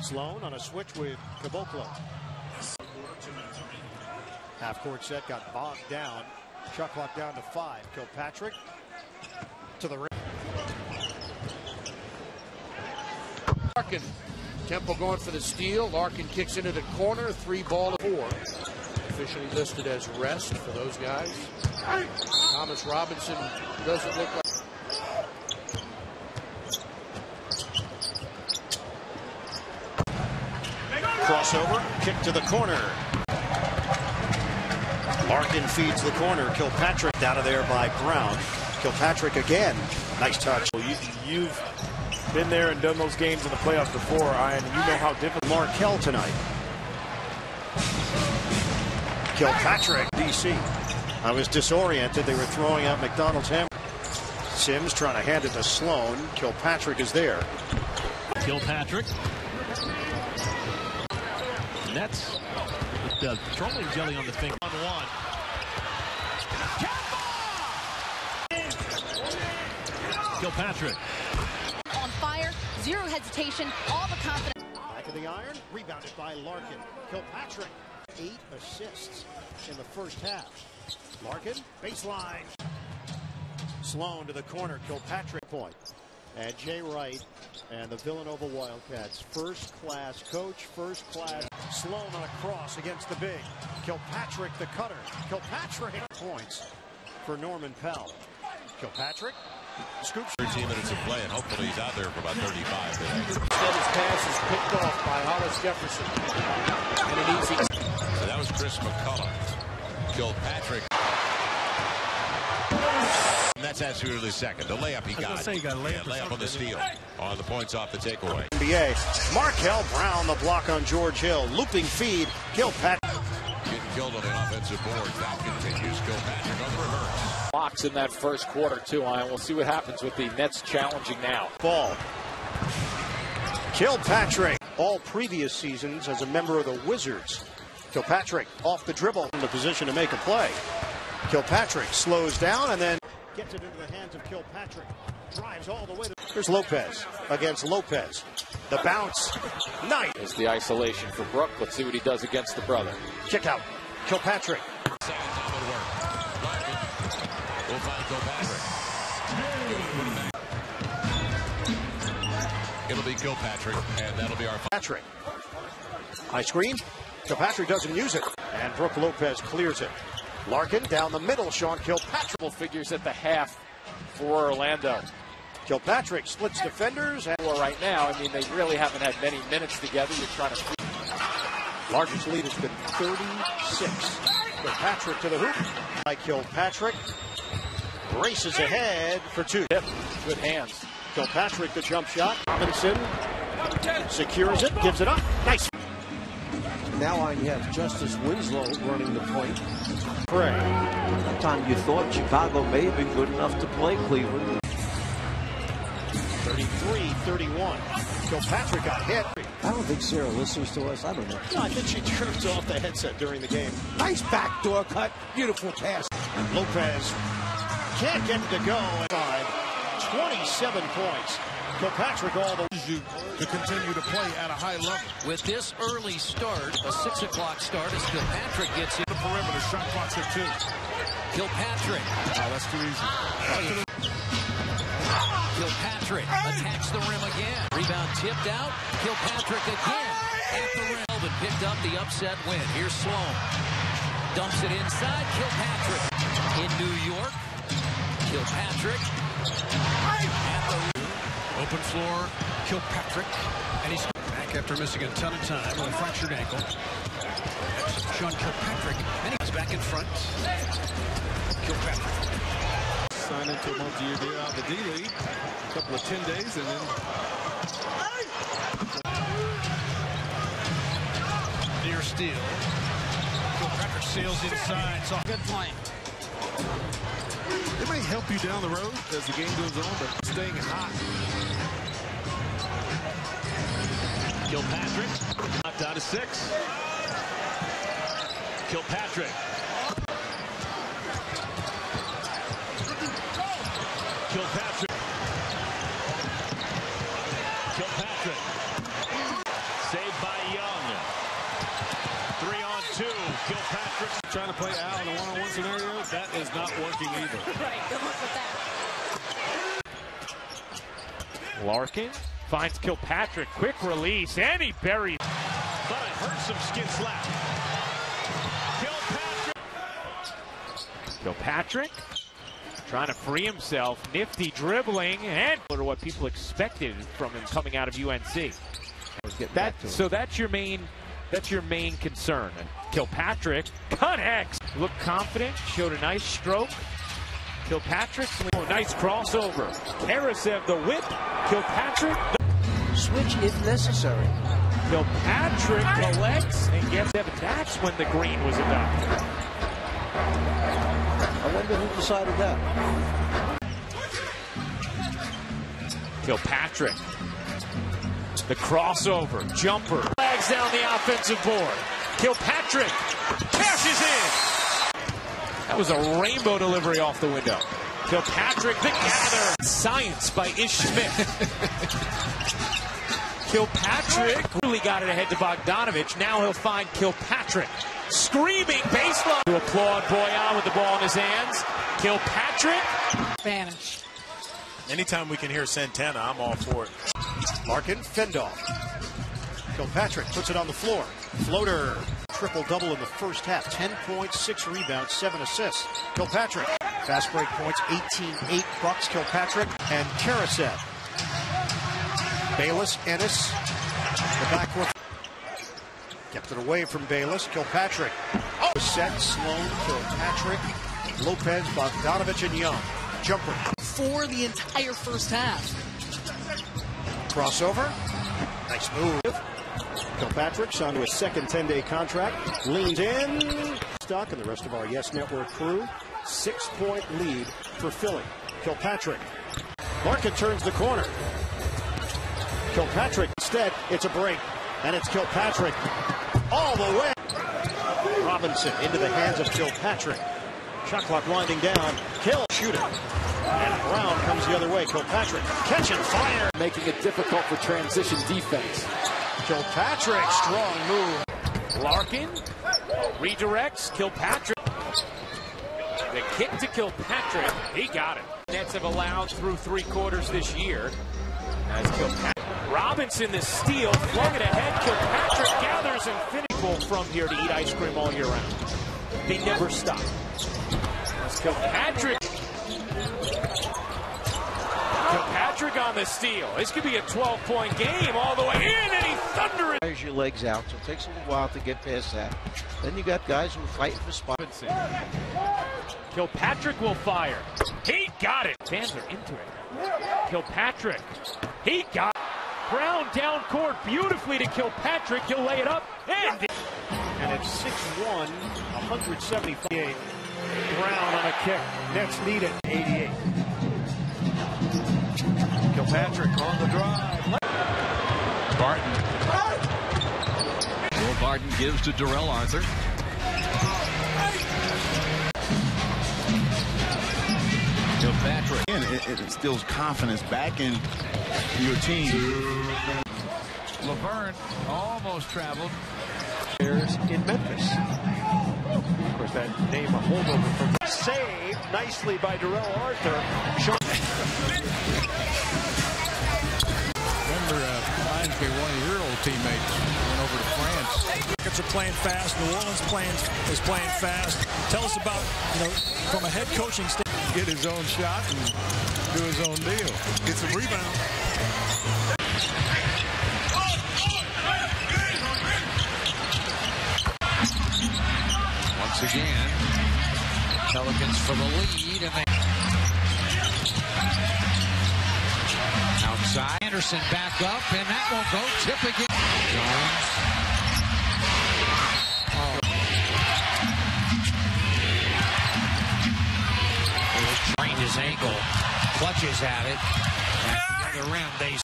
Sloan on a switch with Caboclo. Half-court set got bogged down. Shot clock down to 5. Kilpatrick to the rim. Larkin. Temple going for the steal. Larkin kicks into the corner. 3-ball-4. Officially listed as rest for those guys. Thomas Robinson doesn't look like. Crossover, kick to the corner. Larkin feeds the corner. Kilpatrick out of there by Brown. Kilpatrick again. Nice touch. You've been there and done those games in the playoffs before, Ian, and you know how difficult. Markell tonight. Kilpatrick, DC. I was disoriented. They were throwing out McDonald's ham. Sims trying to hand it to Sloan. Kilpatrick is there. Kilpatrick. Nets with the petroleum jelly on the finger. On one. Kilpatrick. On fire, zero hesitation, all the confidence. Back of the iron, rebounded by Larkin. Kilpatrick, 8 assists in the first half. Larkin, baseline. Sloan to the corner, Kilpatrick point. And Jay Wright and the Villanova Wildcats. First-class coach, first-class. Sloan on a cross against the big. Kilpatrick, the cutter. Kilpatrick points for Norman Pell. Kilpatrick scoops. 13 minutes of play, and hopefully he's out there for about 35 today. Instead, his pass is picked off by Hollis Jefferson. And an easy. So that was Chris McCullough. Kilpatrick. And that's absolutely second. The layup he got. Say you got a layup, layup on the steal. On the points off the takeaway. NBA. Markell Brown the block on George Hill. Looping feed. Kilpatrick. Getting killed on the offensive board. That continues. Kilpatrick on the reverse. Blocks in that first quarter too, and we'll see what happens with the Nets challenging now. Ball. Kilpatrick. All previous seasons as a member of the Wizards. Kilpatrick off the dribble in the position to make a play. Kilpatrick slows down and then gets it into the hands of Kilpatrick. Drives all the way to. Here's Lopez against Lopez. The bounce. Nice. There's the isolation for Brook. Let's see what he does against the brother. Kick out. Kilpatrick. Second time would work. Larkin will find Kilpatrick. It'll be Kilpatrick, and that'll be our. Patrick. High screen. Kilpatrick doesn't use it. And Brook Lopez clears it. Larkin down the middle. Sean Kilpatrick. Figures at the half for Orlando. Kilpatrick splits defenders. And Right now, I mean, they really haven't had many minutes together. You're trying to. Larkin's lead has been 36. Kilpatrick to the hoop. By Kilpatrick. Races ahead for 2. Good hands. Kilpatrick the jump shot. Robinson secures it, gives it up. Nice. Now you have Justice Winslow running the point. Pray. That time you thought Chicago may have been good enough to play Cleveland. 33-31. Kilpatrick got hit. I don't think Sarah listens to us. I don't know. No, I think she turns off the headset during the game. Nice backdoor cut. Beautiful pass. Lopez can't get it to go. 27 points. Kilpatrick all the you to continue to play at a high level. With this early start, a 6 o'clock start as Kilpatrick gets in. The perimeter, shot clock's at 2. Kilpatrick. Oh, that's too easy. Kilpatrick attacks the rim again. Rebound tipped out. Kilpatrick again at the rim. But picked up the upset win. Here's Sloan. Dumps it inside. Kilpatrick in New York. Kilpatrick at the Open floor, Kilpatrick, and he's back after missing a ton of time with a fractured ankle. Sean Kilpatrick, and he's back in front. Kilpatrick. Signed into a multi-year deal out of the D-League. A couple of 10 days, and then near steal. Kilpatrick sails inside. So good point. It may help you down the road as the game goes on, but staying hot. Kilpatrick knocked down to 6. Kilpatrick. Kilpatrick. Kilpatrick. Save trying to play Al in a one-on-one scenario. That is not working either. Right, good luck with that. Larkin finds Kilpatrick, quick release, and he buries. But it hurts some skid slap. Kilpatrick trying to free himself, nifty dribbling, and what people expected from him coming out of UNC. So that's your main concern. Kilpatrick connects, looked confident, showed a nice stroke. Kilpatrick, nice crossover. Karasev the whip. Kilpatrick switch if necessary. Kilpatrick collects and gets it. That's when the green was adopted. I wonder who decided that. Kilpatrick, the crossover, jumper, flags down the offensive board. Kilpatrick cashes in. That was a rainbow delivery off the window. Kilpatrick, the gather. Science by Ish Smith. Kilpatrick really got it ahead to Bogdanovich. Now he'll find Kilpatrick. Screaming baseline. To applaud Boyan with the ball in his hands. Kilpatrick. Spanish. Anytime we can hear Santana, I'm all for it. Larkin, fend-off. Kilpatrick puts it on the floor. Floater. Triple-double in the first half. 10 points, 6 rebounds, 7 assists. Kilpatrick. Fast break points, 18-8 Bucks. Kilpatrick and Karasev. Bayless, Ennis. The backcourt. Kept it away from Bayless. Kilpatrick. Oh! Set, Sloan, Kilpatrick, Lopez, Bogdanovich, and Young. Jumper. For the entire first half. Crossover. Nice move. Kilpatrick signed to a second 10-day contract. Leans in. Stock and the rest of our Yes Network crew. 6-point lead for Philly. Kilpatrick. Larkin turns the corner. Kilpatrick instead. It's a break. And it's Kilpatrick all the way. Robinson into the hands of Kilpatrick. Shot clock winding down. Kill. Shooter. And Brown comes the other way. Kilpatrick catching fire. Making it difficult for transition defense. Kilpatrick, strong move. Larkin redirects. Kilpatrick. The kick to Kilpatrick. He got it. Nets have allowed through 3 quarters this year. As Kilpatrick. Robinson, the steal, flung it ahead. Kilpatrick gathers and finishes from here to eat ice cream all year round. They never stop. As Kilpatrick. Kilpatrick on the steal. This could be a 12-point game all the way in, and he thunders. Fires your legs out, so it takes a little while to get past that. Then you got guys who are fighting for spots. Kilpatrick will fire. He got it. Fans are into it. Kilpatrick. He got it. Brown down court beautifully to Kilpatrick. He'll lay it up. And it's 6'1", 175. Brown on a kick. Nets need it. 88. Kilpatrick on the drive. Barton. Will Barton gives to Darrell Arthur. Kilpatrick. And it instills confidence back in your team. Laverne almost traveled. In Memphis. Of course, that name a holdover from saved nicely by Darrell Arthur. Remember, reminds me of one of your old teammates went over to France. Rockets are playing fast. New Orleans is playing fast. Tell us about, from a head coaching standpoint. Get his own shot and do his own deal. Get some rebound. Once again, Pelicans for the lead, and they outside. Anderson back up, and that won't go. Tip again. Jones. Trained his ankle, clutches at it. At the other end, they